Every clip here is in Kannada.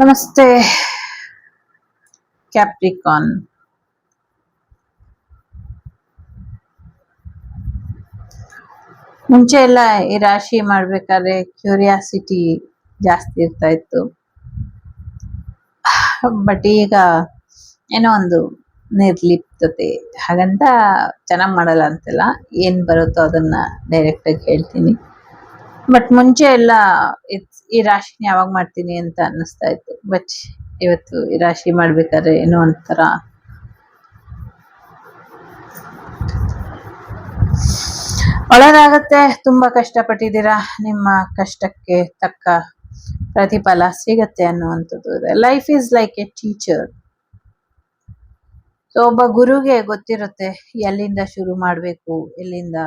ನಮಸ್ತೆ ಕ್ಯಾಪ್ರಿಕಾನ್. ಮುಂಚೆ ಎಲ್ಲ ಈ ರಾಶಿ ಮಾಡ್ಬೇಕಾದ್ರೆ ಕ್ಯೂರಿಯಾಸಿಟಿ ಜಾಸ್ತಿ ಇರ್ತಾ ಇತ್ತು. ಬಟ್ ಈಗ ಏನೋ ಒಂದು ನಿರ್ಲಿಪ್ತತೆ, ಹಾಗಂತ ಚೆನ್ನಾಗಿ ಮಾಡಲ್ಲ ಅಂತೆಲ್ಲ, ಏನ್ ಬರುತ್ತೋ ಅದನ್ನ ಡೈರೆಕ್ಟ್ ಆಗಿ ಹೇಳ್ತೀನಿ. ಬಟ್ ಮುಂಚೆ ಎಲ್ಲ ಈ ರಾಶಿನ ಯಾವಾಗ ಮಾಡ್ತೀನಿ ಅಂತ ಅನ್ನಿಸ್ತಾ ಇತ್ತು. ಬಟ್ ಇವತ್ತು ಈ ರಾಶಿ ಮಾಡ್ಬೇಕಾದ್ರೆ ಏನೋ ಒಂಥರ ಒಳ್ಳೆದಾಗತ್ತೆ. ತುಂಬಾ ಕಷ್ಟಪಟ್ಟಿದ್ದೀರಾ, ನಿಮ್ಮ ಕಷ್ಟಕ್ಕೆ ತಕ್ಕ ಪ್ರತಿಫಲ ಸಿಗತ್ತೆ ಅನ್ನುವಂಥದ್ದು ಇದೆ. Life is like A teacher. So ಒಬ್ಬ ಗುರುಗೆ ಗೊತ್ತಿರುತ್ತೆ ಎಲ್ಲಿಂದ ಶುರು ಮಾಡಬೇಕು, ಎಲ್ಲಿಂದ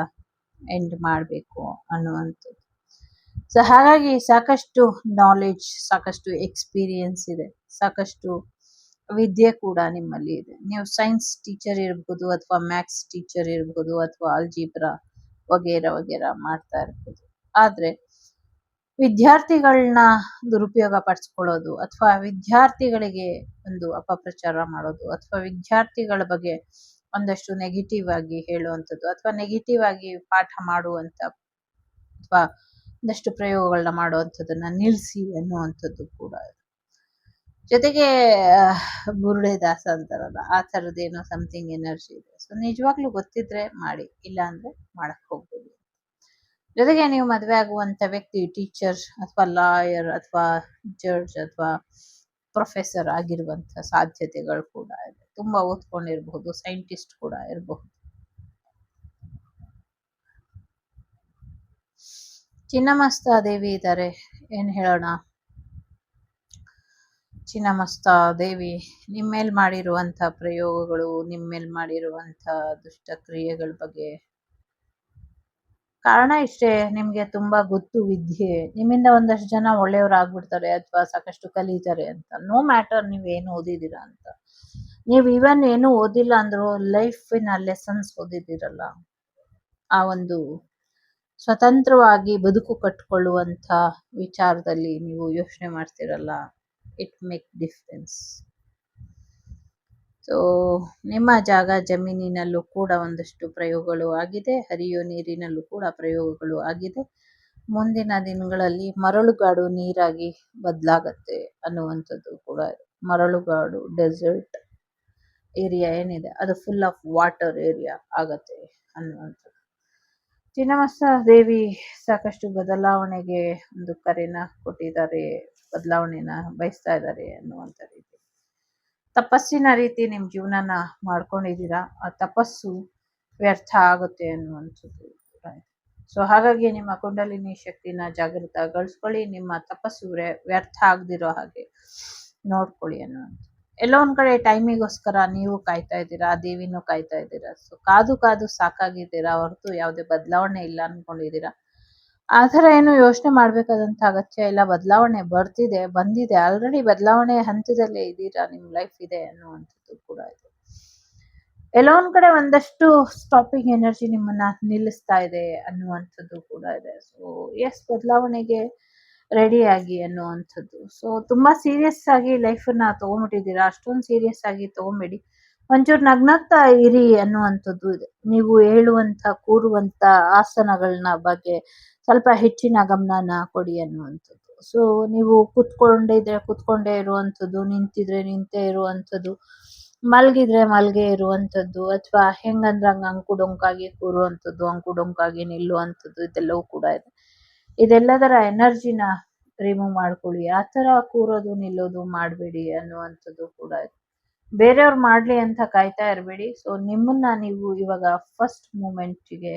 ಎಂಡ್ ಮಾಡಬೇಕು ಅನ್ನುವಂಥದ್ದು. ಸೊ ಹಾಗಾಗಿ ಸಾಕಷ್ಟು ನಾಲೆಡ್ಜ್, ಸಾಕಷ್ಟು ಎಕ್ಸ್ಪೀರಿಯನ್ಸ್ ಇದೆ, ಸಾಕಷ್ಟು ವಿದ್ಯೆ ಕೂಡ ನಿಮ್ಮಲ್ಲಿ ಇದೆ. ನೀವು ಸೈನ್ಸ್ ಟೀಚರ್ ಇರ್ಬೋದು, ಅಥವಾ ಮ್ಯಾಥ್ಸ್ ಟೀಚರ್ ಇರ್ಬೋದು, ಅಥವಾ ಆಲ್ಜಿಬ್ರಾ ವಗೇರ ವಗೇರ ಮಾಡ್ತಾ ಇರ್ಬೋದು. ಆದ್ರೆ ವಿದ್ಯಾರ್ಥಿಗಳನ್ನ ದುರುಪಯೋಗ ಪಡಿಸ್ಕೊಳ್ಳೋದು, ಅಥವಾ ವಿದ್ಯಾರ್ಥಿಗಳಿಗೆ ಒಂದು ಅಪಪ್ರಚಾರ ಮಾಡೋದು, ಅಥವಾ ವಿದ್ಯಾರ್ಥಿಗಳ ಬಗ್ಗೆ ಒಂದಷ್ಟು ನೆಗೆಟಿವ್ ಆಗಿ ಹೇಳುವಂಥದ್ದು, ಅಥವಾ ನೆಗೆಟಿವ್ ಆಗಿ ಪಾಠ ಮಾಡುವಂತ ಅಥವಾ ಒಂದಷ್ಟು ಪ್ರಯೋಗಗಳನ್ನ ಮಾಡುವಂಥದ್ದನ್ನ ನಿಲ್ಲಿಸಿ ಅನ್ನುವಂಥದ್ದು ಕೂಡ ಇದೆ. ಜೊತೆಗೆ ಬುರುಡೆ ದಾಸ ಅಂತಾರಲ್ಲ, ಆ ಥರದ್ದೇನೋ ಸಮಥಿಂಗ್ ಎನರ್ಜಿ ಇದೆ. ಸೊ ನಿಜವಾಗ್ಲೂ ಗೊತ್ತಿದ್ರೆ ಮಾಡಿ, ಇಲ್ಲ ಅಂದ್ರೆ ಮಾಡಕ್ ಹೋಗ್ಬೋದು. ಜೊತೆಗೆ ನೀವು ಮದುವೆ ಆಗುವಂತ ವ್ಯಕ್ತಿ ಟೀಚರ್ ಅಥವಾ ಲಾಯರ್ ಅಥವಾ ಜಡ್ಜ್ ಅಥವಾ ಪ್ರೊಫೆಸರ್ ಆಗಿರುವಂತ ಸಾಧ್ಯತೆಗಳು ಕೂಡ ಇದೆ. ತುಂಬಾ ಓದ್ಕೊಂಡಿರ್ಬಹುದು, ಸೈಂಟಿಸ್ಟ್ ಕೂಡ ಇರಬಹುದು. ಚಿನ್ನಮಸ್ತಾ ದೇವಿ ಇದ್ದಾರೆ, ಏನ್ ಹೇಳೋಣ. ಚಿನ್ನಮಸ್ತಾ ದೇವಿ ನಿಮ್ಮೇಲ್ ಮಾಡಿರುವಂತ ಪ್ರಯೋಗಗಳು, ನಿಮ್ಮೇಲ್ ಮಾಡಿರುವಂತ ದುಷ್ಟ ಕ್ರಿಯೆಗಳ ಬಗ್ಗೆ ಕಾರಣ ಇಷ್ಟೇ, ನಿಮ್ಗೆ ತುಂಬಾ ಗೊತ್ತು ವಿದ್ಯೆ, ನಿಮ್ಮಿಂದ ಒಂದಷ್ಟು ಜನ ಒಳ್ಳೆಯವ್ರಾಗ್ಬಿಡ್ತಾರೆ ಅಥವಾ ಸಾಕಷ್ಟು ಕಲಿತಾರೆ ಅಂತ. ನೋ ಮ್ಯಾಟರ್ ನೀವೇನು ಓದಿದ್ದೀರಾ ಅಂತ. ನೀವು ಇವನ್ ಏನು ಓದಿಲ್ಲ ಅಂದ್ರೂ ಲೈಫಿನ ಲೆಸನ್ಸ್ ಓದಿದ್ದೀರಲ್ಲ, ಆ ಒಂದು ಸ್ವತಂತ್ರವಾಗಿ ಬದುಕು ಕಟ್ಕೊಳ್ಳುವಂತ ವಿಚಾರದಲ್ಲಿ ನೀವು ಯೋಚನೆ ಮಾಡ್ತಿರಲ್ಲ, ಇಟ್ ಮೇಕ್ ಡಿಫ್ರೆನ್ಸ್. ಸೊ ನಿಮ್ಮ ಜಾಗ ಜಮೀನಿನಲ್ಲೂ ಕೂಡ ಒಂದಷ್ಟು ಪ್ರಯೋಗಗಳು ಆಗಿದೆ, ಹರಿಯೋ ನೀರಿನಲ್ಲೂ ಕೂಡ ಪ್ರಯೋಗಗಳು ಆಗಿದೆ. ಮುಂದಿನ ದಿನಗಳಲ್ಲಿ ಮರಳುಗಾಡು ನೀರಾಗಿ ಬದಲಾಗತ್ತೆ ಅನ್ನುವಂಥದ್ದು ಕೂಡ ಇದೆ. ಮರಳುಗಾಡು ಡೆಸರ್ಟ್ ಏರಿಯಾ ಏನಿದೆ ಅದು ಫುಲ್ ಆಫ್ ವಾಟರ್ ಏರಿಯಾ ಆಗತ್ತೆ ಅನ್ನುವಂಥದ್ದು. ಚಿನ್ನಮಸ್ತಾ ದೇವಿ ಸಾಕಷ್ಟು ಬದಲಾವಣೆಗೆ ಒಂದು ಕರೆನ ಕೊಟ್ಟಿದ್ದಾರೆ, ಬದಲಾವಣೆನ ಬಯಸ್ತಾ ಇದ್ದಾರೆ ಅನ್ನುವಂಥ ರೀತಿ. ತಪಸ್ಸಿನ ರೀತಿ ನಿಮ್ ಜೀವನನ ಮಾಡ್ಕೊಂಡಿದ್ದೀರಾ, ಆ ತಪಸ್ಸು ವ್ಯರ್ಥ ಆಗುತ್ತೆ ಅನ್ನುವಂಥದ್ದು. ಸೊ ಹಾಗಾಗಿ ನಿಮ್ಮ ಕುಂಡಲಿನಿ ಶಕ್ತಿನ ಜಾಗೃತಗೊಳಿಸ್ಕೊಳ್ಳಿ, ನಿಮ್ಮ ತಪಸ್ಸು ವ್ಯರ್ಥ ಆಗದಿರೋ ಹಾಗೆ ನೋಡ್ಕೊಳ್ಳಿ ಅನ್ನುವಂಥದ್ದು. ಎಲ್ಲೋ ಒಂದ್ ಕಡೆ ಟೈಮಿಗೋಸ್ಕರ ನೀವು ಕಾಯ್ತಾ ಇದ್ದೀರಾ, ಆ ದೇವಿನೂ ಕಾಯ್ತಾ ಇದ್ದೀರಾ. ಸೊ ಕಾದು ಕಾದು ಸಾಕಾಗಿದ್ದೀರಾ ಹೊರತು ಯಾವುದೇ ಬದಲಾವಣೆ ಇಲ್ಲ ಅನ್ಕೊಂಡಿದ್ದೀರಾ. ಆ ಥರ ಏನು ಯೋಚನೆ ಮಾಡ್ಬೇಕಾದಂತ ಅಗತ್ಯ ಇಲ್ಲ. ಬದಲಾವಣೆ ಬಂದಿದೆ ಆಲ್ರೆಡಿ, ಬದಲಾವಣೆ ಹಂತದಲ್ಲೇ ಇದ್ದೀರಾ, ನಿಮ್ ಲೈಫ್ ಇದೆ ಅನ್ನುವಂಥದ್ದು ಕೂಡ ಇದೆ. ಎಲ್ಲೋ ಒಂದ್ ಕಡೆ ಒಂದಷ್ಟು ಸ್ಟಾಪಿಂಗ್ ಎನರ್ಜಿ ನಿಮ್ಮನ್ನ ನಿಲ್ಲಿಸ್ತಾ ಇದೆ ಅನ್ನುವಂಥದ್ದು ಕೂಡ ಇದೆ. ಸೊ ಎಸ್, ಬದಲಾವಣೆಗೆ ರೆಡಿ ಆಗಿ ಅನ್ನುವಂಥದ್ದು. ಸೊ ತುಂಬಾ ಸೀರಿಯಸ್ ಆಗಿ ಲೈಫನ್ನ ತಗೊಂಡ್ಬಿಟ್ಟಿದ್ದೀರಾ, ಅಷ್ಟೊಂದು ಸೀರಿಯಸ್ ಆಗಿ ತಗೊಂಬೇಡಿ, ಒಂಚೂರು ನಗ್ನಗ್ತಾ ಇರಿ ಅನ್ನುವಂಥದ್ದು ಇದೆ. ನೀವು ಹೇಳುವಂತ ಕೂರುವಂತ ಆಸನಗಳನ್ನ ಬಗ್ಗೆ ಸ್ವಲ್ಪ ಹೆಚ್ಚಿನ ಗಮನನ ಕೊಡಿ ಅನ್ನುವಂಥದ್ದು. ಸೊ ನೀವು ಕುತ್ಕೊಂಡೇ ಇರುವಂಥದ್ದು, ನಿಂತಿದ್ರೆ ನಿಂತೇ ಇರುವಂಥದ್ದು, ಮಲ್ಗಿದ್ರೆ ಮಲ್ಗೆ ಇರುವಂಥದ್ದು, ಅಥವಾ ಹೆಂಗಂದ್ರೆ ಹಂಗ ಅಂಕುಡೊಂಕಾಗಿ ಕೂರುವಂಥದ್ದು, ಅಂಕುಡೊಂಕಾಗಿ ನಿಲ್ಲುವಂಥದ್ದು, ಇದೆಲ್ಲವೂ ಕೂಡ ಇದೆ. ಇದೆಲ್ಲದರ ಎನರ್ಜಿನ ರಿಮೂವ್ ಮಾಡ್ಕೊಳ್ಳಿ. ಆ ಥರ ಕೂರೋದು ನಿಲ್ಲೋದು ಮಾಡಬೇಡಿ ಅನ್ನುವಂಥದ್ದು ಕೂಡ ಇದೆ. ಬೇರೆಯವ್ರು ಮಾಡ್ಲಿ ಅಂತ ಕಾಯ್ತಾ ಇರಬೇಡಿ. ಸೊ ನಿಮ್ಮನ್ನ ನೀವು ಇವಾಗ ಫಸ್ಟ್ ಮೂಮೆಂಟ್ಗೆ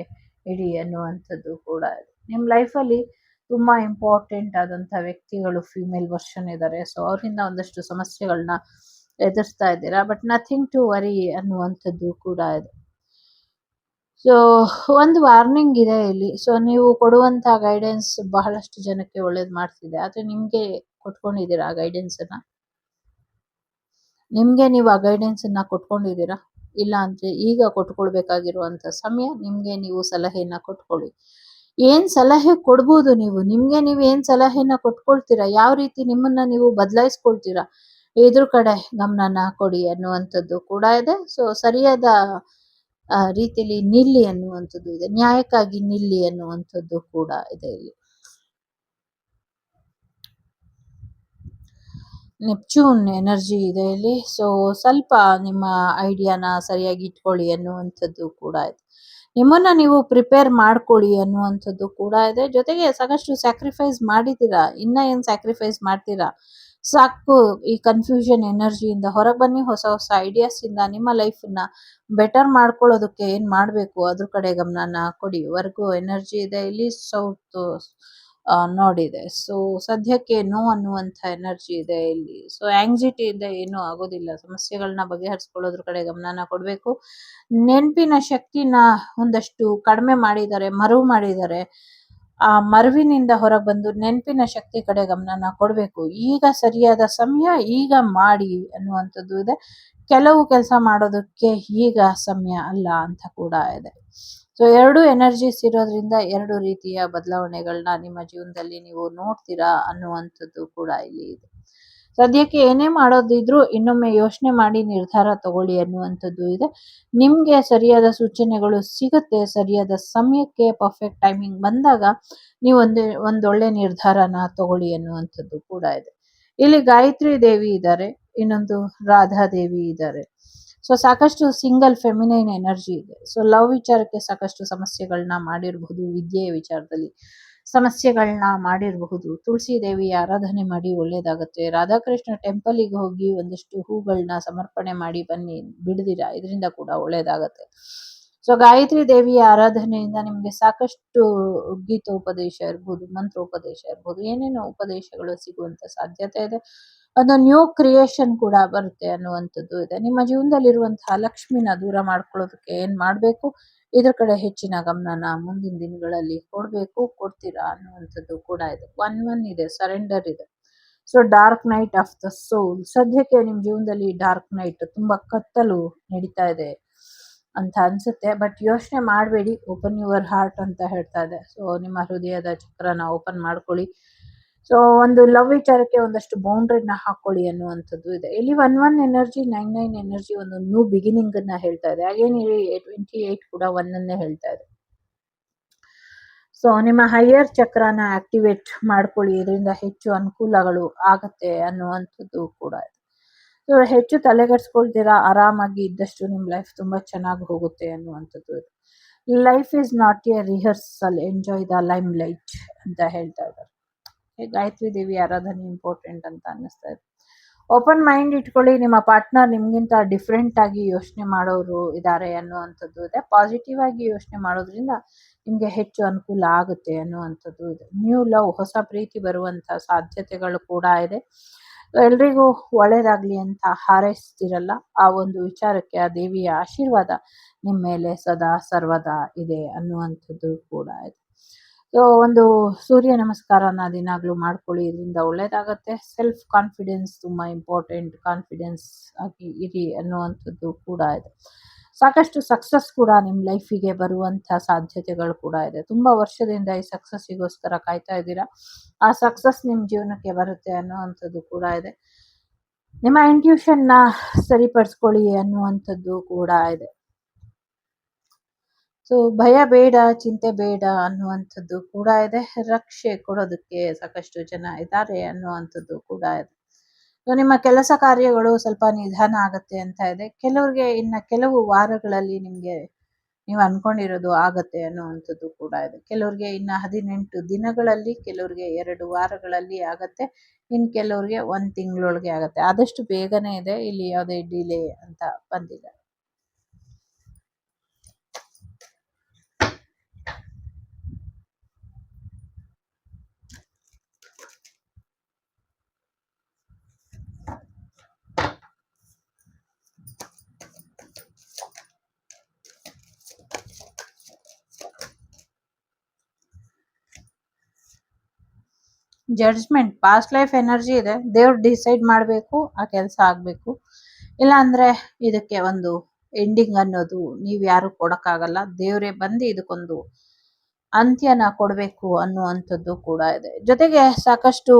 ಇಡಿ ಅನ್ನುವಂಥದ್ದು ಕೂಡ ಇದೆ. ನಿಮ್ಮ ಲೈಫಲ್ಲಿ ತುಂಬಾ ಇಂಪಾರ್ಟೆಂಟ್ ಆದಂಥ ವ್ಯಕ್ತಿಗಳು ಫಿಮೇಲ್ ವರ್ಷನ್ ಇದ್ದಾರೆ. ಸೊ ಅವರಿಂದ ಒಂದಷ್ಟು ಸಮಸ್ಯೆಗಳನ್ನ ಎದುರಿಸ್ತಾ ಇದ್ದೀರಾ, ಬಟ್ ನಥಿಂಗ್ ಟು ವರಿ ಅನ್ನುವಂಥದ್ದು ಕೂಡ ಇದೆ. ಸೊ ಒಂದು ವಾರ್ನಿಂಗ್ ಇದೆ ಇಲ್ಲಿ. ಸೊ ನೀವು ಕೊಡುವಂತ ಗೈಡೆನ್ಸ್ ಬಹಳಷ್ಟು ಜನಕ್ಕೆ ಒಳ್ಳೇದು ಮಾಡ್ತಿದೆ, ಆದ್ರೆ ನಿಮ್ಗೆ ಕೊಟ್ಕೊಂಡಿದ್ದೀರಾ ಆ ಗೈಡೆನ್ಸ್ ಅನ್ನ? ನಿಮ್ಗೆ ನೀವು ಆ ಗೈಡೆನ್ಸ್ ಅನ್ನ ಕೊಟ್ಕೊಂಡಿದ್ದೀರಾ? ಇಲ್ಲ ಅಂದ್ರೆ ಈಗ ಕೊಟ್ಕೊಳ್ಬೇಕಾಗಿರುವಂತ ಸಮಯ, ನಿಮ್ಗೆ ನೀವು ಸಲಹೆಯನ್ನ ಕೊಟ್ಕೊಳ್ಳಿ. ಏನ್ ಸಲಹೆ ಕೊಡ್ಬೋದು ನೀವು? ನಿಮ್ಗೆ ನೀವು ಏನ್ ಸಲಹೆನ ಕೊಟ್ಕೊಳ್ತೀರಾ? ಯಾವ ರೀತಿ ನಿಮ್ಮನ್ನ ನೀವು ಬದಲಾಯಿಸ್ಕೊಳ್ತೀರಾ? ಇದ್ರ ಕಡೆ ಗಮನನ ಕೊಡಿ ಅನ್ನುವಂಥದ್ದು ಕೂಡ ಇದೆ. ಸೊ ಸರಿಯಾದ ರೀತಿಯಲ್ಲಿ ನಿಲ್ಲಿ ಅನ್ನುವಂಥದ್ದು ಇದೆ. ನ್ಯಾಯಕ್ಕಾಗಿ ನಿಲ್ಲಿ ಅನ್ನುವಂಥದ್ದು ಕೂಡ ಇದೆ ಇಲ್ಲಿ. ನೆಪ್ಚೂನ್ ಎನರ್ಜಿ ಇದೆ ಇಲ್ಲಿ. ಸೊ ಸ್ವಲ್ಪ ನಿಮ್ಮ ಐಡಿಯಾನ ಸರಿಯಾಗಿ ಇಟ್ಕೊಳ್ಳಿ ಅನ್ನುವಂಥದ್ದು ಕೂಡ ಇದೆ. ನಿಮ್ಮನ್ನ ನೀವು ಪ್ರಿಪೇರ್ ಮಾಡ್ಕೊಳ್ಳಿ ಅನ್ನುವಂಥದ್ದು ಕೂಡ ಇದೆ. ಜೊತೆಗೆ ಸಾಕಷ್ಟು ಸ್ಯಾಕ್ರಿಫೈಸ್ ಮಾಡಿದ್ದೀರಾ. ಇನ್ನ ಏನ್ ಸ್ಯಾಕ್ರಿಫೈಸ್ ಮಾಡ್ತೀರಾ? ಸಾಕು ಈ ಕನ್ಫ್ಯೂಷನ್ ಎನರ್ಜಿಯಿಂದ ಹೊರಗೆ ಬನ್ನಿ. ಹೊಸ ಹೊಸ ಐಡಿಯಾಸ್ ಇಂದ ನಿಮ್ಮ ಲೈಫನ್ನ ಬೆಟರ್ ಮಾಡ್ಕೊಳ್ಳೋದಕ್ಕೆ ಏನ್ ಮಾಡ್ಬೇಕು ಅದ್ರ ಕಡೆ ಗಮನನ ಕೊಡಿ. ವರ್ಗು ಎನರ್ಜಿ ಇದೆ ಇಲ್ಲಿ. ಸೌತ್ ನೋಡಿದೆ. ಸೊ ಸದ್ಯಕ್ಕೆ ನೋ ಅನ್ನುವಂಥ ಎನರ್ಜಿ ಇದೆ ಇಲ್ಲಿ. ಸೊ ಆಂಗ್ಸೈಟಿಯಿಂದ ಏನೂ ಆಗೋದಿಲ್ಲ. ಸಮಸ್ಯೆಗಳನ್ನ ಬಗೆಹರಿಸ್ಕೊಳ್ಳೋದ್ರ ಕಡೆ ಗಮನನ ಕೊಡಬೇಕು. ನೆನಪಿನ ಶಕ್ತಿನ ಒಂದಷ್ಟು ಕಡಿಮೆ ಮಾಡಿದ್ದಾರೆ, ಮರುವು ಮಾಡಿದ್ದಾರೆ. ಆ ಮರುವಿನಿಂದ ಹೊರಗೆ ಬಂದು ನೆನಪಿನ ಶಕ್ತಿ ಕಡೆ ಗಮನನ ಕೊಡಬೇಕು. ಈಗ ಸರಿಯಾದ ಸಮಯ, ಈಗ ಮಾಡಿ ಅನ್ನುವಂಥದ್ದು ಇದೆ. ಕೆಲವು ಕೆಲಸ ಮಾಡೋದಕ್ಕೆ ಈಗ ಸಮಯ ಅಲ್ಲ ಅಂತ ಕೂಡ ಇದೆ. ಸೊ ಎರಡು ಎನರ್ಜೀಸ್ ಇರೋದ್ರಿಂದ ಎರಡು ರೀತಿಯ ಬದಲಾವಣೆಗಳನ್ನ ನಿಮ್ಮ ಜೀವನದಲ್ಲಿ ನೀವು ನೋಡ್ತೀರಾ ಅನ್ನುವಂಥದ್ದು ಕೂಡ ಇಲ್ಲಿ ಇದೆ. ಸದ್ಯಕ್ಕೆ ಏನೇ ಮಾಡೋದಿದ್ರು ಇನ್ನೊಮ್ಮೆ ಯೋಚನೆ ಮಾಡಿ ನಿರ್ಧಾರ ತಗೊಳ್ಳಿ ಅನ್ನುವಂಥದ್ದು ಇದೆ. ನಿಮ್ಗೆ ಸರಿಯಾದ ಸೂಚನೆಗಳು ಸಿಗುತ್ತೆ. ಸರಿಯಾದ ಸಮಯಕ್ಕೆ ಪರ್ಫೆಕ್ಟ್ ಟೈಮಿಂಗ್ ಬಂದಾಗ ನೀವು ಒಂದೊಳ್ಳೆ ನಿರ್ಧಾರನ ತಗೊಳ್ಳಿ ಅನ್ನುವಂಥದ್ದು ಕೂಡ ಇದೆ. ಇಲ್ಲಿ ಗಾಯತ್ರಿ ದೇವಿ ಇದ್ದಾರೆ, ಇನ್ನೊಂದು ರಾಧಾದೇವಿ ಇದ್ದಾರೆ. ಸೊ ಸಾಕಷ್ಟು ಸಿಂಗಲ್ ಫೆಮಿನೈನ್ ಎನರ್ಜಿ ಇದೆ. ಸೊ ಲವ್ ವಿಚಾರಕ್ಕೆ ಸಾಕಷ್ಟು ಸಮಸ್ಯೆಗಳನ್ನ ಮಾಡಿರಬಹುದು. ವಿದ್ಯೆಯ ವಿಚಾರದಲ್ಲಿ ಸಮಸ್ಯೆಗಳನ್ನ ಮಾಡಿರಬಹುದು. ತುಳಸಿ ದೇವಿಯ ಆರಾಧನೆ ಮಾಡಿ ಒಳ್ಳೇದಾಗತ್ತೆ. ರಾಧಾಕೃಷ್ಣ ಟೆಂಪಲಿಗೆ ಹೋಗಿ ಒಂದಷ್ಟು ಹೂಗಳನ್ನ ಸಮರ್ಪಣೆ ಮಾಡಿ ಬನ್ನಿ, ಬಿಡದಿರಾ, ಇದರಿಂದ ಕೂಡ ಒಳ್ಳೇದಾಗತ್ತೆ. ಸೊ ಗಾಯತ್ರಿ ದೇವಿಯ ಆರಾಧನೆಯಿಂದ ನಿಮ್ಗೆ ಸಾಕಷ್ಟು ಗೀತೋಪದೇಶ ಇರ್ಬೋದು, ಮಂತ್ರೋಪದೇಶ ಇರ್ಬೋದು, ಏನೇನೋ ಉಪದೇಶಗಳು ಸಿಗುವಂತ ಸಾಧ್ಯತೆ ಇದೆ. ಅದು ನ್ಯೂ ಕ್ರಿಯೇಷನ್ ಕೂಡ ಬರುತ್ತೆ ಅನ್ನುವಂಥದ್ದು ಇದೆ. ನಿಮ್ಮ ಜೀವನದಲ್ಲಿರುವಂತಹ ಲಕ್ಷ್ಮಿನ ದೂರ ಮಾಡ್ಕೊಳ್ಳೋದಕ್ಕೆ ಏನ್ ಮಾಡ್ಬೇಕು, ಇದ್ರ ಕಡೆ ಹೆಚ್ಚಿನ ಗಮನನ ಮುಂದಿನ ದಿನಗಳಲ್ಲಿ ಕೊಡ್ತೀರಾ ಅನ್ನುವಂಥದ್ದು ಕೂಡ ಇದೆ. 1 ಇದೆ, ಸರೆಂಡರ್ ಇದೆ. So dark night of the soul. ಸದ್ಯಕ್ಕೆ ನಿಮ್ ಜೀವನದಲ್ಲಿ ಡಾರ್ಕ್ ನೈಟ್, ತುಂಬಾ ಕತ್ತಲು ನಡೀತಾ ಇದೆ ಅಂತ ಅನ್ಸುತ್ತೆ. ಬಟ್ ಯೋಚನೆ ಮಾಡಬೇಡಿ, ಓಪನ್ ಯುವರ್ ಹಾರ್ಟ್ ಅಂತ ಹೇಳ್ತಾ ಇದೆ. ಸೊ ನಿಮ್ಮ ಹೃದಯದ ಚಕ್ರನ ಓಪನ್ ಮಾಡ್ಕೊಳ್ಳಿ. ಸೊ ಒಂದು ಲವ್ ವಿಚಾರಕ್ಕೆ ಒಂದಷ್ಟು ಬೌಂಡ್ರಿನ ಹಾಕೊಳ್ಳಿ ಅನ್ನುವಂಥದ್ದು ಇದೆ. ಇಲ್ಲಿ 1 ಎನರ್ಜಿ, 9 ಎನರ್ಜಿ ಒಂದು ನ್ಯೂ ಬಿಗಿನಿಂಗ್ ಅನ್ನ ಹೇಳ್ತಾ ಇದೆ. ಹಾಗೇನು 28 ಕೂಡ 1 ಹೇಳ್ತಾ ಇದೆ. ಸೊ ನಿಮ್ಮ ಹೈಯರ್ ಚಕ್ರನ ಆಕ್ಟಿವೇಟ್ ಮಾಡ್ಕೊಳ್ಳಿ, ಇದರಿಂದ ಹೆಚ್ಚು ಅನುಕೂಲಗಳು ಆಗತ್ತೆ ಅನ್ನುವಂಥದ್ದು ಕೂಡ ಇದೆ. ಸೊ ಹೆಚ್ಚು ತಲೆಗೆಡ್ಸ್ಕೊಳ್ತೀರಾ, ಆರಾಮಾಗಿ ಇದ್ದಷ್ಟು ನಿಮ್ಮ ಲೈಫ್ ತುಂಬಾ ಚೆನ್ನಾಗಿ ಹೋಗುತ್ತೆ ಅನ್ನುವಂಥದ್ದು ಇದೆ. Life is not A rehearsal, enjoy the lime light ಅಂತ ಹೇಳ್ತಾ ಇದ್ದಾರೆ. ಗಾಯತ್ರಿ ದೇವಿ ಆರಾಧನೆ ಇಂಪಾರ್ಟೆಂಟ್ ಅಂತ ಅನ್ನಿಸ್ತಾ ಇದೆ. ಓಪನ್ ಮೈಂಡ್ ಇಟ್ಕೊಳ್ಳಿ. ನಿಮ್ಮ ಪಾರ್ಟ್ನರ್ ನಿಮ್ಗಿಂತ ಡಿಫ್ರೆಂಟ್ ಆಗಿ ಯೋಚನೆ ಮಾಡೋರು ಇದ್ದಾರೆ ಅನ್ನುವಂಥದ್ದು ಇದೆ. ಪಾಸಿಟಿವ್ ಆಗಿ ಯೋಚನೆ ಮಾಡೋದ್ರಿಂದ ನಿಮ್ಗೆ ಹೆಚ್ಚು ಅನುಕೂಲ ಆಗುತ್ತೆ ಅನ್ನುವಂಥದ್ದು ಇದೆ. ನ್ಯೂ ಲವ್, ಹೊಸ ಪ್ರೀತಿ ಬರುವಂತ ಸಾಧ್ಯತೆಗಳು ಕೂಡ ಇದೆ. ಎಲ್ರಿಗೂ ಒಳ್ಳೇದಾಗ್ಲಿ ಅಂತ ಹಾರೈಸ್ತಿರಲ್ಲ, ಆ ಒಂದು ವಿಚಾರಕ್ಕೆ ಆ ದೇವಿಯ ಆಶೀರ್ವಾದ ನಿಮ್ಮ ಮೇಲೆ ಸದಾ ಸರ್ವದಾ ಇದೆ ಅನ್ನುವಂಥದ್ದು ಕೂಡ ಇದೆ. ಸೊ ಒಂದು ಸೂರ್ಯ ನಮಸ್ಕಾರನ ದಿನಾಗ್ಲೂ ಮಾಡ್ಕೊಳ್ಳಿ, ಇದರಿಂದ ಒಳ್ಳೇದಾಗತ್ತೆ. ಸೆಲ್ಫ್ ಕಾನ್ಫಿಡೆನ್ಸ್ ತುಂಬಾ ಇಂಪಾರ್ಟೆಂಟ್. ಕಾನ್ಫಿಡೆನ್ಸ್ ಆಗಿ ಇರಿ ಅನ್ನುವಂಥದ್ದು ಕೂಡ ಇದೆ. ಸಾಕಷ್ಟು ಸಕ್ಸಸ್ ಕೂಡ ನಿಮ್ಮ ಲೈಫಿಗೆ ಬರುವಂಥ ಸಾಧ್ಯತೆಗಳು ಕೂಡ ಇದೆ. ತುಂಬ ವರ್ಷದಿಂದ ಈ ಸಕ್ಸಸ್ಸಿಗೋಸ್ಕರ ಕಾಯ್ತಾ ಇದ್ದೀರಾ, ಆ ಸಕ್ಸಸ್ ನಿಮ್ಮ ಜೀವನಕ್ಕೆ ಬರುತ್ತೆ ಅನ್ನುವಂಥದ್ದು ಕೂಡ ಇದೆ. ನಿಮ್ಮ ಇಂಟ್ಯೂಷನ್ನ ಸರಿಪಡಿಸ್ಕೊಳ್ಳಿ ಅನ್ನುವಂಥದ್ದು ಕೂಡ ಇದೆ. ಸೊ ಭಯ ಬೇಡ, ಚಿಂತೆ ಬೇಡ ಅನ್ನುವಂಥದ್ದು ಕೂಡ ಇದೆ. ರಕ್ಷೆ ಕೊಡೋದಕ್ಕೆ ಸಾಕಷ್ಟು ಜನ ಇದ್ದಾರೆ ಅನ್ನುವಂಥದ್ದು ಕೂಡ ಇದೆ. ಸೊ ನಿಮ್ಮ ಕೆಲಸ ಕಾರ್ಯಗಳು ಸ್ವಲ್ಪ ನಿಧಾನ ಆಗತ್ತೆ ಅಂತ ಇದೆ. ಕೆಲವ್ರಿಗೆ ಇನ್ನು ಕೆಲವು ವಾರಗಳಲ್ಲಿ ನಿಮಗೆ ನೀವು ಅನ್ಕೊಂಡಿರೋದು ಆಗತ್ತೆ ಅನ್ನುವಂಥದ್ದು ಕೂಡ ಇದೆ. ಕೆಲವ್ರಿಗೆ ಇನ್ನು 18 ದಿನಗಳಲ್ಲಿ, ಕೆಲವ್ರಿಗೆ 2 ವಾರಗಳಲ್ಲಿ ಆಗತ್ತೆ, ಇನ್ನು ಕೆಲವ್ರಿಗೆ 1 ತಿಂಗಳೊಳಗೆ ಆಗತ್ತೆ. ಆದಷ್ಟು ಬೇಗನೆ ಇದೆ, ಇಲ್ಲಿ ಯಾವುದೇ ಡಿಲೇ ಅಂತ ಬಂದಿಲ್ಲ. ಜಡ್ಜ್ಮೆಂಟ್, ಪಾಸ್ಟ್ ಲೈಫ್ ಎನರ್ಜಿ ಇದೆ. ದೇವ್ರು ಡಿಸೈಡ್ ಮಾಡಬೇಕು, ಆ ಕೆಲಸ ಆಗಬೇಕು. ಇಲ್ಲ ಅಂದರೆ ಇದಕ್ಕೆ ಒಂದು ಎಂಡಿಂಗ್ ಅನ್ನೋದು ನೀವು ಯಾರು ಕೊಡೋಕ್ಕಾಗಲ್ಲ. ದೇವರೇ ಬಂದು ಇದಕ್ಕೊಂದು ಅಂತ್ಯನ ಕೊಡಬೇಕು ಅನ್ನುವಂಥದ್ದು ಕೂಡ ಇದೆ. ಜೊತೆಗೆ ಸಾಕಷ್ಟು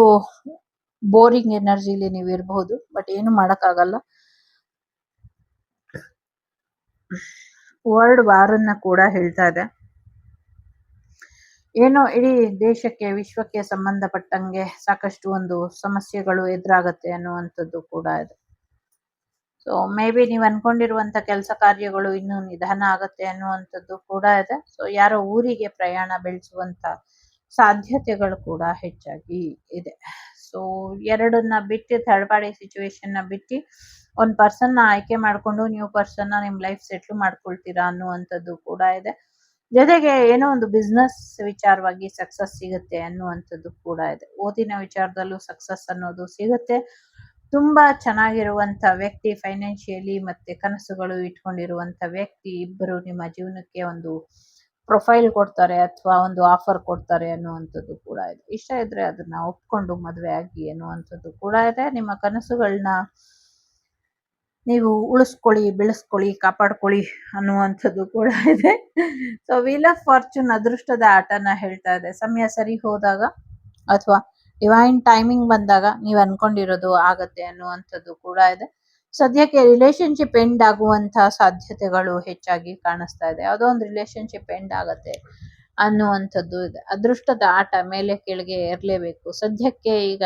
ಬೋರಿಂಗ್ ಎನರ್ಜಿಲಿ ನೀವು ಇರಬಹುದು, ಬಟ್ ಏನು ಮಾಡಕ್ಕಾಗಲ್ಲ. ವರ್ಲ್ಡ್ ವಾರನ್ನ ಕೂಡ ಹೇಳ್ತಾ ಇದೆ. ಏನೋ ಇಡೀ ದೇಶಕ್ಕೆ ವಿಶ್ವಕ್ಕೆ ಸಂಬಂಧಪಟ್ಟಂಗೆ ಸಾಕಷ್ಟು ಒಂದು ಸಮಸ್ಯೆಗಳು ಎದುರಾಗತ್ತೆ ಅನ್ನುವಂಥದ್ದು ಕೂಡ ಇದೆ. ಸೊ ಮೇ ಬಿ ನೀವು ಅನ್ಕೊಂಡಿರುವಂತ ಕೆಲಸ ಕಾರ್ಯಗಳು ಇನ್ನೂ ನಿಧಾನ ಆಗತ್ತೆ ಅನ್ನುವಂಥದ್ದು ಕೂಡ ಇದೆ. ಸೊ ಯಾರೋ ಊರಿಗೆ ಪ್ರಯಾಣ ಬೆಳೆಸುವಂತ ಸಾಧ್ಯತೆಗಳು ಕೂಡ ಹೆಚ್ಚಾಗಿ ಇದೆ. ಸೊ ಎರಡನ್ನ ಬಿಟ್ಟು ಥರ್ಡ್ ಪಾರ್ಟಿ ಸಿಚುವೇಶನ್ ನ ಬಿಟ್ಟು ಒಂದ್ ಪರ್ಸನ್ ನ ಆಯ್ಕೆ ಮಾಡ್ಕೊಂಡು ನ್ಯೂ ಪರ್ಸನ್ ನ ನಿಮ್ ಲೈಫ್ ಸೆಟ್ಲ್ ಮಾಡ್ಕೊಳ್ತೀರಾ ಅನ್ನುವಂಥದ್ದು ಕೂಡ ಇದೆ. ಜೊತೆಗೆ ಏನೋ ಒಂದು ಬಿಸ್ನೆಸ್ ವಿಚಾರವಾಗಿ ಸಕ್ಸಸ್ ಸಿಗುತ್ತೆ ಅನ್ನುವಂಥದ್ದು ಕೂಡ ಇದೆ. ಓದಿನ ವಿಚಾರದಲ್ಲೂ ಸಕ್ಸಸ್ ಅನ್ನೋದು ಸಿಗುತ್ತೆ. ತುಂಬಾ ಚೆನ್ನಾಗಿರುವಂತ ವ್ಯಕ್ತಿ, ಫೈನಾನ್ಷಿಯಲಿ ಮತ್ತೆ ಕನಸುಗಳು ಇಟ್ಕೊಂಡಿರುವಂತ ವ್ಯಕ್ತಿ ಇಬ್ಬರು ನಿಮ್ಮ ಜೀವನಕ್ಕೆ ಒಂದು ಪ್ರೊಫೈಲ್ ಕೊಡ್ತಾರೆ ಅಥವಾ ಒಂದು ಆಫರ್ ಕೊಡ್ತಾರೆ ಅನ್ನುವಂಥದ್ದು ಕೂಡ ಇದೆ. ಇಷ್ಟ ಇದ್ರೆ ಅದನ್ನ ಒಪ್ಕೊಂಡು ಮದುವೆ ಆಗಿ ಅನ್ನುವಂಥದ್ದು ಕೂಡ ಇದೆ. ನಿಮ್ಮ ಕನಸುಗಳನ್ನ ನೀವು ಉಳಿಸ್ಕೊಳ್ಳಿ, ಬೆಳೆಸ್ಕೊಳ್ಳಿ, ಕಾಪಾಡ್ಕೊಳ್ಳಿ ಅನ್ನುವಂಥದ್ದು ಕೂಡ ಇದೆ. ಸೊ ವೀಲ್ ಆಫ್ ಫಾರ್ಚೂನ್ ಅದೃಷ್ಟದ ಆಟನ ಹೇಳ್ತಾ ಇದೆ. ಸಮಯ ಸರಿ ಹೋದಾಗ ಅಥವಾ ಡಿವೈನ್ ಟೈಮಿಂಗ್ ಬಂದಾಗ ನೀವು ಅನ್ಕೊಂಡಿರೋದು ಆಗತ್ತೆ ಅನ್ನುವಂಥದ್ದು ಕೂಡ ಇದೆ. ಸದ್ಯಕ್ಕೆ ರಿಲೇಶನ್ಶಿಪ್ ಎಂಡ್ ಆಗುವಂತ ಸಾಧ್ಯತೆಗಳು ಹೆಚ್ಚಾಗಿ ಕಾಣಿಸ್ತಾ ಇದೆ. ಯಾವುದೋ ಒಂದು ರಿಲೇಶನ್ಶಿಪ್ ಎಂಡ್ ಆಗತ್ತೆ ಅನ್ನುವಂಥದ್ದು ಇದೆ. ಅದೃಷ್ಟದ ಆಟ ಮೇಲೆ ಕೆಳಗೆ ಏರ್ಲೇಬೇಕು. ಸದ್ಯಕ್ಕೆ ಈಗ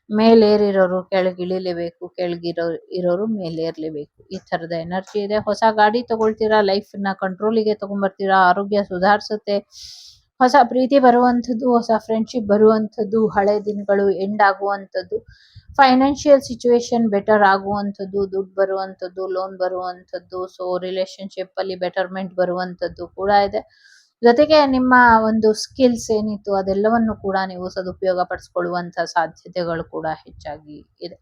ಮೇಲೇರಿರೋರು ಕೆಳಗಿಳಿಲೇಬೇಕು, ಇರೋರು ಮೇಲೇರ್ಲೇಬೇಕು. ಈ ತರದ ಎನರ್ಜಿ ಇದೆ. ಹೊಸ ಗಾಡಿ ತಗೊಳ್ತೀರಾ, ಲೈಫ್ ನ ಕಂಟ್ರೋಲಿಗೆ ತಗೊಂಡ್ಬರ್ತೀರಾ, ಆರೋಗ್ಯ ಸುಧಾರಿಸುತ್ತೆ, ಹೊಸ ಪ್ರೀತಿ ಬರುವಂಥದ್ದು, ಹೊಸ ಫ್ರೆಂಡ್ಶಿಪ್ ಬರುವಂಥದ್ದು, ಹಳೆ ದಿನಗಳು ಎಂಡ್ ಆಗುವಂಥದ್ದು, ಫೈನಾನ್ಷಿಯಲ್ ಸಿಚುವೇಶನ್ ಬೆಟರ್ ಆಗುವಂಥದ್ದು, ದುಡ್ಡು ಬರುವಂಥದ್ದು, ಲೋನ್ ಬರುವಂಥದ್ದು, ಸೊ ರಿಲೇಶನ್ಶಿಪ್ ಅಲ್ಲಿ ಬೆಟರ್ಮೆಂಟ್ ಬರುವಂಥದ್ದು ಕೂಡ ಇದೆ. ಜೊತೆಗೆ ನಿಮ್ಮ ಒಂದು ಸ್ಕಿಲ್ಸ್ ಏನಿತ್ತು ಅದೆಲ್ಲವನ್ನು ಕೂಡ ನೀವು ಸದುಪಯೋಗ ಪಡಿಸ್ಕೊಳ್ಳುವಂತ ಸಾಧ್ಯತೆಗಳು ಕೂಡ ಹೆಚ್ಚಾಗಿ ಇದೆ.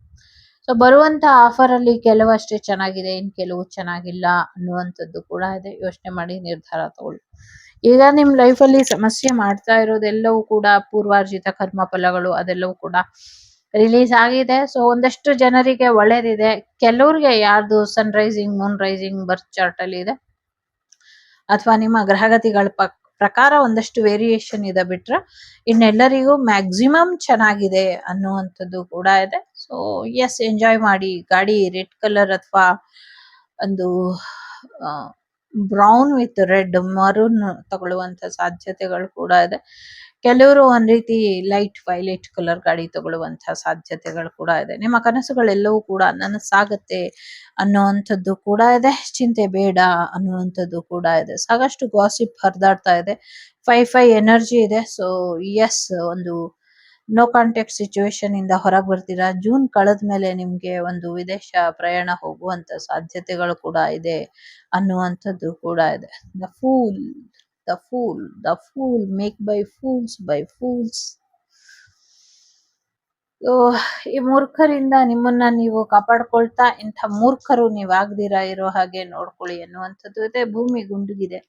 ಸೊ ಬರುವಂತ ಆಫರ್ ಅಲ್ಲಿ ಕೆಲವಷ್ಟೇ ಚೆನ್ನಾಗಿದೆ, ಇನ್ ಕೆಲವು ಚೆನ್ನಾಗಿಲ್ಲ ಅನ್ನುವಂಥದ್ದು ಕೂಡ ಇದೆ. ಯೋಚನೆ ಮಾಡಿ ನಿರ್ಧಾರ ತಗೊಳ್ಳಿ. ಈಗ ನಿಮ್ ಲೈಫ್ ಅಲ್ಲಿ ಸಮಸ್ಯೆ ಮಾಡ್ತಾ ಇರೋದೆಲ್ಲವೂ ಕೂಡ ಪೂರ್ವಾರ್ಜಿತ ಕರ್ಮ ಫಲಗಳು ಅದೆಲ್ಲವೂ ಕೂಡ ರಿಲೀಸ್ ಆಗಿದೆ. ಸೊ ಒಂದಷ್ಟು ಜನರಿಗೆ ಒಳ್ಳೇದಿದೆ. ಕೆಲವ್ರಿಗೆ ಯಾರ್ದು ಸನ್ ರೈಸಿಂಗ್ ಮೂನ್ ರೈಸಿಂಗ್ ಬರ್ತ್ ಚಾರ್ಟ್ ಅಲ್ಲಿ ಇದೆ ಅಥವಾ ನಿಮ್ಮ ಗ್ರಹಗತಿಗಳ ಪ್ರಕಾರ ಒಂದಷ್ಟು ವೇರಿಯೇಷನ್ ಇದೆ ಬಿಟ್ರೆ ಇನ್ನೆಲ್ಲರಿಗೂ ಮ್ಯಾಕ್ಸಿಮಮ್ ಚೆನ್ನಾಗಿದೆ ಅನ್ನುವಂಥದ್ದು ಕೂಡ ಇದೆ. ಸೊ ಎಸ್, ಎಂಜಾಯ್ ಮಾಡಿ. ಗಾಡಿ ರೆಡ್ ಕಲರ್ ಅಥವಾ ಒಂದು ಬ್ರೌನ್ ವಿತ್ ರೆಡ್ ಮರೂನ್ ತಗೊಳ್ಳುವಂತ ಸಾಧ್ಯತೆಗಳು ಕೂಡ ಇದೆ. ಕೆಲವರು ಒಂದ್ ರೀತಿ ಲೈಟ್ ವೈಲೆಟ್ ಕಲರ್ ಗಾಡಿ ತಗೊಳ್ಳುವಂತ ಸಾಧ್ಯತೆಗಳು ಕೂಡ ಇದೆ. ನಿಮ್ಮ ಕನಸುಗಳೆಲ್ಲವೂ ಕೂಡ ನನಸಾಗತ್ತೆ ಅನ್ನುವಂಥದ್ದು ಕೂಡ ಇದೆ. ಚಿಂತೆ ಬೇಡ ಅನ್ನುವಂಥದ್ದು ಕೂಡ ಇದೆ. ಸಾಕಷ್ಟು ಗಾಸಿಪ್ ಹರಿದಾಡ್ತಾ ಇದೆ. 5 ಎನರ್ಜಿ ಇದೆ. ಸೊ ಎಸ್, ಒಂದು ನೋ ಕಾಂಟ್ಯಾಕ್ಟ್ ಸಿಚುವೇಶನ್ ಇಂದ ಹೊರಗೆ ಬರ್ತೀರಾ. ಜೂನ್ ಕಳೆದ ಮೇಲೆ ನಿಮ್ಗೆ ಒಂದು ವಿದೇಶ ಪ್ರಯಾಣ ಹೋಗುವಂತ ಸಾಧ್ಯತೆಗಳು ಕೂಡ ಇದೆ ಅನ್ನುವಂಥದ್ದು ಕೂಡ ಇದೆ. The pool the pool the pool make by fools. ಈ ಮೂರ್ಖರಿಂದ ನಿಮ್ಮನ್ನ ನೀವು ಕಾಪಾಡ್ಕೊಳ್ತಾ ಇಂಥ ಮೂರ್ಖರು ನೀವಾಗ್ದಿರಾ ಇರೋ ಹಾಗೆ ನೋಡ್ಕೊಳ್ಳಿ ಅನ್ನುವಂಥದ್ದು ಇದೆ. ಭೂಮಿ ಗುಂಡುಗಿದೆ,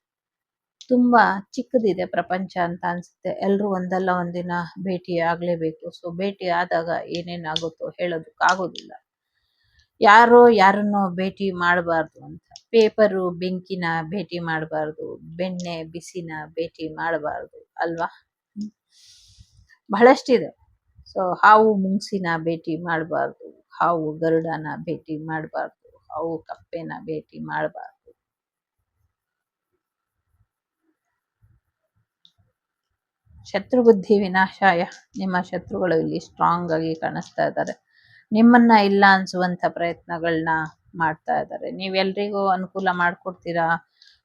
ತುಂಬಾ ಚಿಕ್ಕದಿದೆ ಪ್ರಪಂಚ ಅಂತ ಅನ್ಸುತ್ತೆ. ಎಲ್ರು ಒಂದಲ್ಲ ಒಂದಿನ ಭೇಟಿ ಆಗ್ಲೇಬೇಕು. ಸೊ ಭೇಟಿ ಆದಾಗ ಏನೇನಾಗುತ್ತೋ ಹೇಳೋದಕ್ಕಾಗೋದಿಲ್ಲ. ಯಾರೋ ಯಾರನ್ನೋ ಭೇಟಿ ಮಾಡಬಾರ್ದು ಅಂತ. ಪೇಪರು ಬೆಂಕಿನ ಭೇಟಿ ಮಾಡಬಾರ್ದು, ಬೆಣ್ಣೆ ಬಿಸಿನ ಭೇಟಿ ಮಾಡಬಾರ್ದು ಅಲ್ವಾ? ಬಹಳಷ್ಟಿದೆ. ಸೊ ಹಾವು ಮುಂಗ್ಸಿನ ಭೇಟಿ ಮಾಡಬಾರ್ದು, ಹಾವು ಗರುಡನ ಭೇಟಿ ಮಾಡಬಾರ್ದು, ಹಾವು ಕಪ್ಪೆನ ಭೇಟಿ ಮಾಡಬಾರ್ದು. ಶತ್ರು ಬುದ್ಧಿ ವಿನಾಶಾಯ. ನಿಮ್ಮ ಶತ್ರುಗಳು ಇಲ್ಲಿ ಸ್ಟ್ರಾಂಗ್ ಆಗಿ ಕಾಣಿಸ್ತಾ ಇದ್ದಾರೆ. ನಿಮ್ಮನ್ನ ಇಲ್ಲ ಅನ್ಸುವಂತ ಪ್ರಯತ್ನಗಳನ್ನ ಮಾಡ್ತಾ ಇದ್ದಾರೆ. ನೀವೆಲ್ರಿಗೂ ಅನುಕೂಲ ಮಾಡ್ಕೊಡ್ತೀರಾ,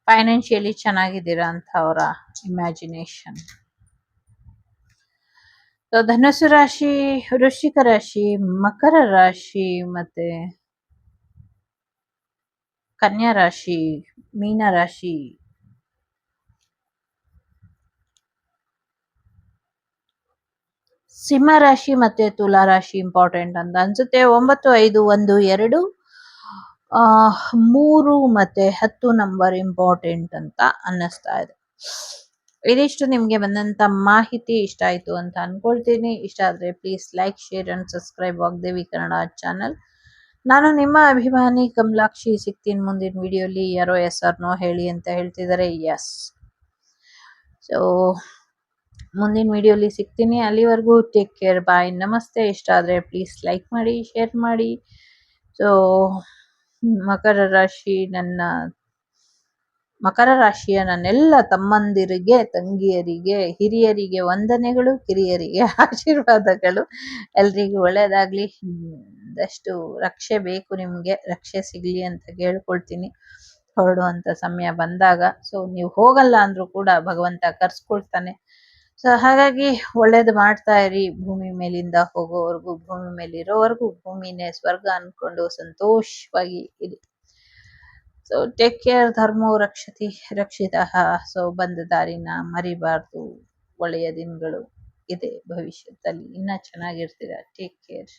ಫೈನಾನ್ಷಿಯಲಿ ಚೆನ್ನಾಗಿದ್ದೀರಾ ಅಂತ ಅವರ ಇಮ್ಯಾಜಿನೇಷನ್. ಧನುಸು ರಾಶಿ, ವೃಶ್ಚಿಕ ರಾಶಿ, ಮಕರ ರಾಶಿ ಮತ್ತೆ ಕನ್ಯಾ ರಾಶಿ, ಮೀನ ರಾಶಿ, ಸಿಂಹ ರಾಶಿ ಮತ್ತೆ ತುಲಾ ರಾಶಿ ಇಂಪಾರ್ಟೆಂಟ್ ಅಂತ ಅನ್ಸುತ್ತೆ. 9, 5, 1, 2, 3 ಮತ್ತೆ 10 ನಂಬರ್ ಇಂಪಾರ್ಟೆಂಟ್ ಅಂತ ಅನ್ನಿಸ್ತಾ ಇದೆ. ಇದಿಷ್ಟು ನಿಮ್ಗೆ ಬಂದಂತ ಮಾಹಿತಿ ಇಷ್ಟ ಆಯ್ತು ಅಂತ ಅನ್ಕೊಳ್ತೀನಿ. ಇಷ್ಟ ಆದ್ರೆ please like, share and subscribe Vagdevi Kannada channel. ನಾನು ನಿಮ್ಮ ಅಭಿಮಾನಿ ಕಮಲಾಕ್ಷಿ. ಸಿಗ್ತೀನಿ ಮುಂದಿನ ವಿಡಿಯೋಲಿ. ಯಾರೋ ಎಸ್ ಆರ್ ನೋ ಹೇಳಿ ಅಂತ ಹೇಳ್ತಿದ್ದಾರೆ. ಎಸ್. ಸೊ ಮುಂದಿನ ವಿಡಿಯೋಲಿ ಸಿಗ್ತೀನಿ. ಅಲ್ಲಿವರೆಗೂ ಟೇಕ್ ಕೇರ್, ಬಾಯ್, ನಮಸ್ತೆ. ಇಷ್ಟ ಆದರೆ ಪ್ಲೀಸ್ ಲೈಕ್ ಮಾಡಿ, ಶೇರ್ ಮಾಡಿ. ಸೊ ಮಕರ ರಾಶಿ ಮಕರ ರಾಶಿಯ ನನ್ನೆಲ್ಲ ತಮ್ಮಂದಿರಿಗೆ, ತಂಗಿಯರಿಗೆ, ಹಿರಿಯರಿಗೆ ವಂದನೆಗಳು, ಕಿರಿಯರಿಗೆ ಆಶೀರ್ವಾದಗಳು. ಎಲ್ರಿಗೂ ಒಳ್ಳೇದಾಗ್ಲಿ. ಒಂದಷ್ಟು ರಕ್ಷೆ ಬೇಕು, ನಿಮ್ಗೆ ರಕ್ಷೆ ಸಿಗ್ಲಿ ಅಂತ ಕೇಳ್ಕೊಳ್ತೀನಿ ಹೊರಡುವಂತ ಸಮಯ ಬಂದಾಗ. ಸೊ ನೀವು ಹೋಗಲ್ಲ ಅಂದ್ರೂ ಕೂಡ ಭಗವಂತ ಕರ್ಸ್ಕೊಳ್ತಾನೆ. ಸೊ ಹಾಗಾಗಿ ಒಳ್ಳೇದು ಮಾಡ್ತಾ ಇರಿ. ಭೂಮಿ ಮೇಲಿಂದ ಹೋಗೋವರೆಗೂ, ಭೂಮಿ ಮೇಲೆ ಇರೋವರೆಗೂ ಭೂಮಿನೇ ಸ್ವರ್ಗ ಅನ್ಕೊಂಡು ಸಂತೋಷವಾಗಿ ಇರಿ. So take care. ಧರ್ಮೋ ರಕ್ಷತಿ ರಕ್ಷಿತಃ. ಸೊ ಬಂದ ದಾರಿನ ಮರಿಬಾರ್ದು. ಒಳ್ಳೆಯ ದಿನಗಳು ಇದೆ ಭವಿಷ್ಯದಲ್ಲಿ, ಇನ್ನ ಚೆನ್ನಾಗಿರ್ತೀರ. Take care.